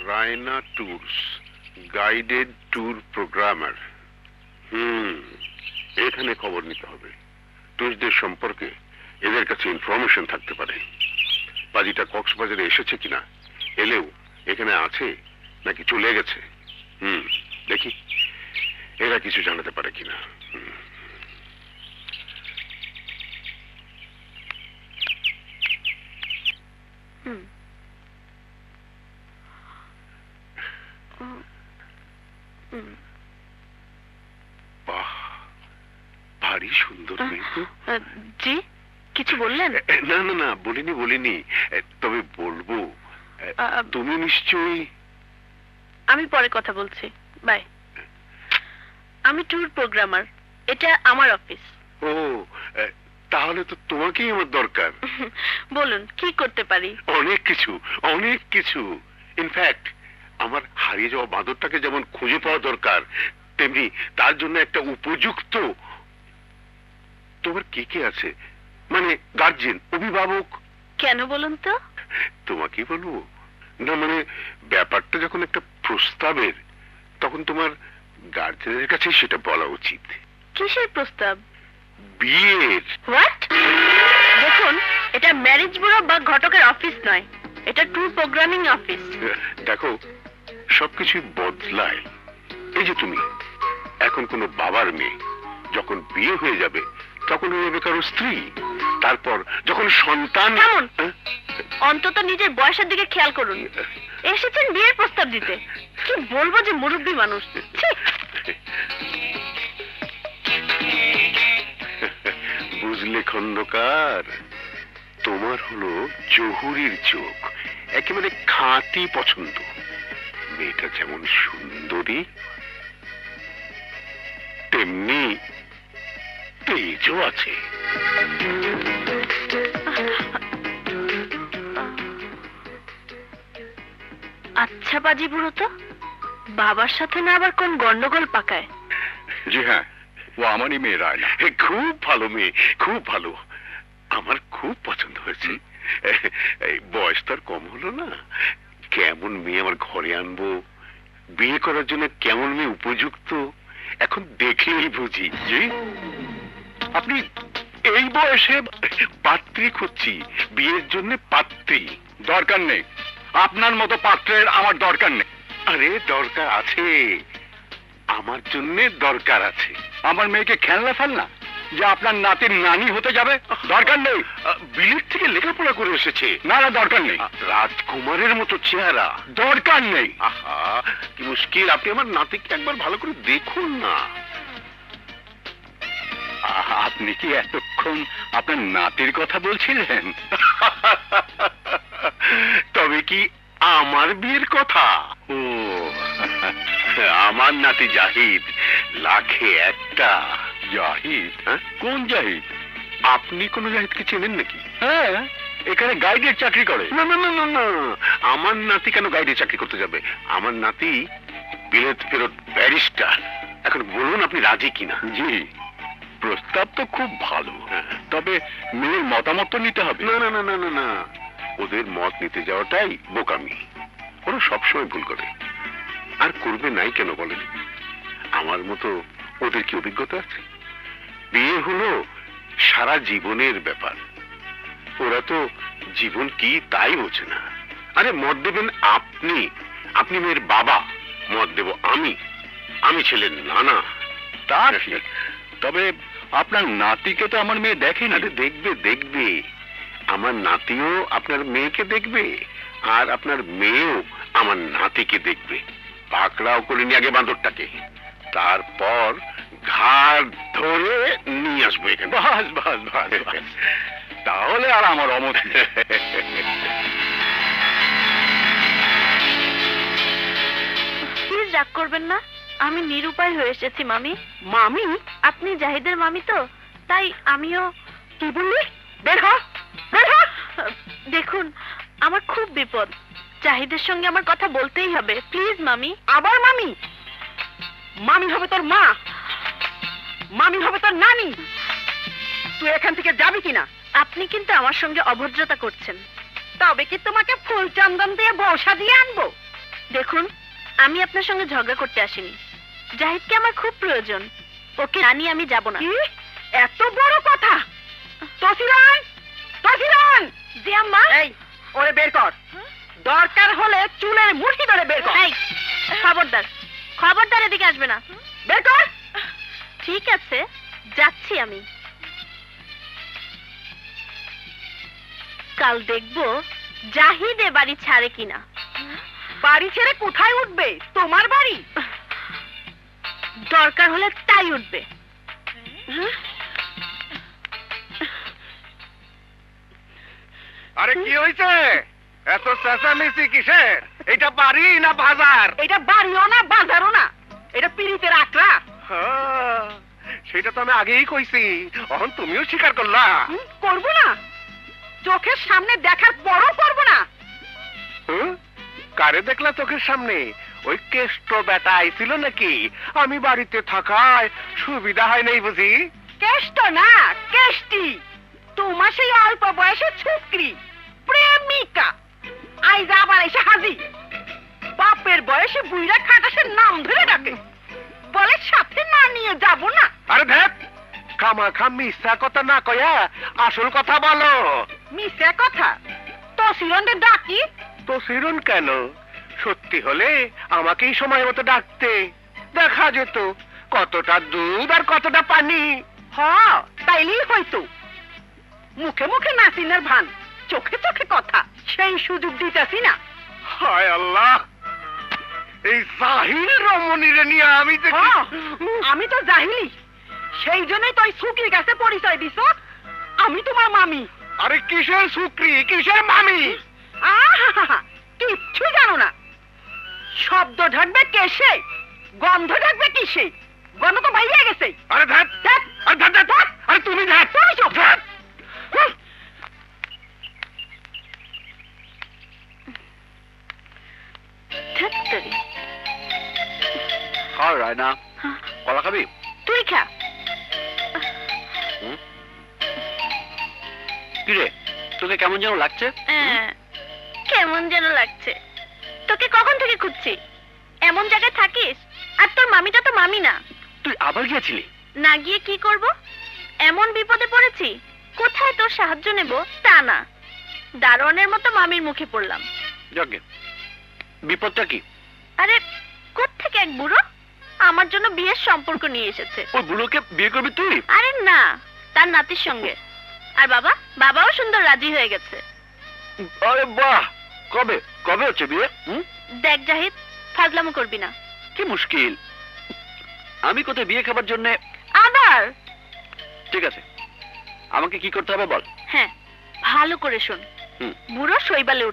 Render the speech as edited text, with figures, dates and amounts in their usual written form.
Raina tours, guided tour programmer. এখানে খবর নিতে হবে। ট্যুরিস্টদের সম্পর্কে এদের কাছে ইনফরমেশন থাকতে পারে। পাজিটা কক্সবাজারে এসেছে কিনা, এলেও এখানে আছে নাকি চলে গেছে। দেখি এরা কিছু জানাতে পারে কিনা। বাহ, ভারী সুন্দর মেয়ে তো। জি, কিছু বললেন? না না না, বলিনি, তবে বলবো। তুমি নিশ্চয়ই। আমি পরে কথা বলছি, বাই। আমি ট্যুর প্রোগ্রামার, এটা আমার অফিস। ও, তাহলে তো তোমাকেই আমার দরকার। বলুন কি করতে পারি? অনেক কিছু। ইনফ্যাক্ট আমার হারিয়ে যাওয়া বাঁদরটাকে যেমন খুঁজে পাওয়া দরকার, তেমনি তার জন্য একটা উপযুক্ত। তোমার কে কে আছে, মানে গার্জিয়ান, অভিভাবক? কেন বলুন তো? তোমাকেই বলবো না, মানে ব্যাপারটা যখন একটা প্রস্তাবের, তখন তোমার গার্জিয়ানের কাছে সেটা বলা উচিত। কিসের প্রস্তাব? বিয়ের। হোয়াট? দেখুন, এটা ম্যারেজ ব্যুরো বা ঘটকের অফিস নয়, এটা ট্যুর প্রোগ্রামিং অফিস। দেখো, সবকিছু বদলায়। এই যে তুমি এখন কোনো বাবার মেয়ে, যখন বিয়ে হয়ে যাবে তখন হয়ে যাবে কারো স্ত্রী, তারপর যখন সন্তান। অন্তত নিজের বয়সের দিকে খেয়াল করুন। এসেছেন বিয়ের প্রস্তাব দিতে, কি বলবো যে মুরব্বী মানুষ। বুঝলে খন্দকার, তোমার হলো জহুরির চোখ, একেবারে খাঁটি পছন্দ। মেয়েটা যেমন সুন্দরী, তেমনি তেজও আছে। আচ্ছা বাজি বুড়ো তো, বাবার সাথে না আবার কোন গন্ডগোল পাকায়? জি হ্যাঁ, ও আমারই মেয়ে রায়না। খুব ভালো মেয়ে, খুব ভালো। আমার খুব পছন্দ হয়েছে। এই বয়স তো আর কম হলো না। কেমন মেয়ে আমার ঘরে আনবো, বিয়ে করার জন্য কেমন মেয়ে উপযুক্ত, এখন দেখলেই বুঝি। জি, আপনি এই বয়সে পাত্রী খুঁজছি, বিয়ের জন্য পাত্রী? দরকার নেই, আপনার মতো পাত্রের আমার দরকার নেই। আরে দরকার আছে, আমার জন্য দরকার আছে। আমার মেয়েকে খেলনা ফেলনা যে আপনার নাতির নানি হতে যাবে, দরকার নেই। বিলেত থেকে লেখাপড়া করে এসেছে। না না, দরকার নেই। রাজকুমারের মতো চেহারা, দরকার নেই। আহা, কি মুশকিল! আপনি আমার নাতিকে একবার ভালো করে দেখুন না। আপনি কি এতক্ষণ আপনার নাতির কথা বলছিলেন? তবে কি আমার বিয়ের কথা? ও, আমার নাতি জাহিদ, লাখে একটা। জাহিদ? কোন জাহিদ? আপনি কোন জাহিদকে চেনেন নাকি? হ্যাঁ, এখানে গাইডের চাকরি করে। না না না না না, আমার নাতি কেন গাইডে চাকরি করতে যাবে? আমার নাতি বিলেত ফেরত ব্যারিস্টার। এখন বলুন আপনি রাজি কিনা? জি, প্রস্তাব তো খুব ভালো, তবে মেয়ের মতামত তো নিতে হবে। না না না না না না, ওদের মত নিতে যাওয়াটাই বোকামি। ওরা সবসময় ভুল করে, আর করবে নাই কেন বলেন? আমার মতো ওদের কি অভিজ্ঞতা আছে? বিয়ে হলো সারা জীবনের ব্যাপার, ওরা তো জীবন কি তাই বোঝে না। আরে মত দেবেন আপনি, আপনি মেয়ের বাবা, মত দেব আমি, আমি ছেলের নানা। তা ঠিক, তবে আপনার নাতিকে তো আমার মেয়ে দেখে না। দেখবে দেখবে, আমার নাতিও আপনার মেয়েকে দেখবে, আর আপনার মেয়েও আমার নাতিকে দেখবে। পাকড়াও করে নিয়ে আগে বাঁদরটাকে, তারপর ঘাড় ধরে নিয়ে আসবো এখানে। বাস বাস বাস, তাহলে আর আমার অমত। প্লিজ রাগ করবেন না, আমি নিরুপায় হয়ে এসেছি। মামি? মামি? আপনি জাহিদের মামি তো, তাই আমিও। কি বললি? বের হ, বের হ। দেখুন, আমার খুব বিপদ, জাহিদের সঙ্গে আমার কথা বলতেই হবে। প্লিজ মামি। আবার মামি? মামি হবে তোর মা, মামি হবে তোর নানি। তুই এখান থেকে যাবি কিনা? আপনি কিন্তু আমার সঙ্গে অভদ্রতা করছেন। তবে কি তোমাকে ফুল চন্দন দিয়ে বউ সাজিয়ে আনবো? দেখুন, আমি আপনার সঙ্গে ঝগড়া করতে আসিনি। জাহিদকে আমার খুব প্রয়োজন, ওকে না নিয়ে আমি যাব না। এত বড় কথা? তসিরান, তসিরান! জি আম্মা। এই, ওরে বের কর। দরকার হলে চুলের মুঠি ধরে বের কর। এই, খবরদার, খবরদার এদিকে আসবে না। বের কর। ঠিক আছে, যাচ্ছি আমি। কাল দেখবো জাহিদ এ বাড়ি ছাড়ে কিনা। বাড়ি ছেড়ে কোথায় উঠবে? তোমার বাড়ি? দরকার হলে তাই উঠবে। আরে কি হয়েছে? এত চেঁচামেচি কিসের? এটা বাড়ি না বাজার? এটা বাড়িও না, বাজারও না, এটা পিরিতের আকড়া। হ্যাঁ, সেটা তো আমি আগেই কইছি, এখন তুমিও স্বীকার করলা। করবো না? চোখের সামনে দেখার পরও করবো না? হুঁ? কারে দেখলা চোখের সামনে? ওই কেষ্ট বেটা আইছিল নাকি? আমি বাড়িতে থাকায় সুবিধা হয় নাই বুঝি? কেষ্ট না, কেষ্টি। তোমার সেই অল্প বয়সের ছুকরি, প্রেমিকা, আইজ আবার এসে হাজি। বাপের বয়সে বুইরা খাটাসের নাম ধরে ডাকে, বলে সাথে না নিয়ে যাব না। আরে ধ্যাত, খামাখা মিথ্যা কথা না কয়া আসল কথা বলো। মিশে কথা? তো সিরন্দের ডাকি। তো সিরন কেন? সত্যি হলে আমাকেই সময় মতো ডাকতে, দেখা যেত কতটা দুধ আর কতটা পানি। হ, তাইলেই হয়তো। মুখে মুখে নাসিনের ভান, চোখে চোখে কথা, সেই সুযোগ দিতেছি না। হায় আল্লাহ, এই জাহিল রমণীরে নিয়ে আমি যে হ, আমি তো জাহিলি, সেই জন্যই তো ওই সুকির কাছে পরিচয় দিছ আমি তোমার মামি। আরে কিসের সুক্রি, কিসের মামি? আহা, কিচ্ছু জানো না। শব্দ ঢাকবে কেসে, গন্ধ ঢাকবে কিসে? গন্ধ তো বাইরে গেছে। আরে ধ্যাত, ধ্যাৎ, আরে ধ্যাত, ধ্যাত, ধ্যাত, আরে তুমি ধ্যাত, তুমি চুপ। ধ্যাত। ধ্যাত্তেরি। খাও রায়না, কলা খাবি? তুই খা। কিরে, তোকে কেমন যেন লাগছে? কেমন যেন লাগছে। তোকে কখন থেকে খুঁজছি। এমন জায়গায় থাকিস, আর তোর মামিটা তো মামি না। তুই আবার গিয়েছিলি? না গিয়ে কি করব? এমন বিপদে পড়েছি, কোথায় তোর সাহায্য নেব তা না, দারোয়ানের মতো মামির মুখে পড়লাম। যাকে, বিপদটা কি? আরে, কোত্থেকে এক বুড়ো আমার জন্য বিয়ের সম্পর্ক নিয়ে এসেছে। ওই বুড়োকে বিয়ে করবি তুই? আরে না, তার নাতির সঙ্গে। আর বাবাও সুন্দর রাজি হয়ে গেছে। আরে বাহ, কবে কবে হচ্ছে বিয়ে? দেখ জাহিদ, ফাজলামো করবি না। কি মুশকিল, আমি কোথায় বিয়ে খাবার জন্য? আবার? ঠিক আছে, আমাকে কি করতে হবে বল। হ্যাঁ, ভালো করে শোন। বুড়ো শৈবালে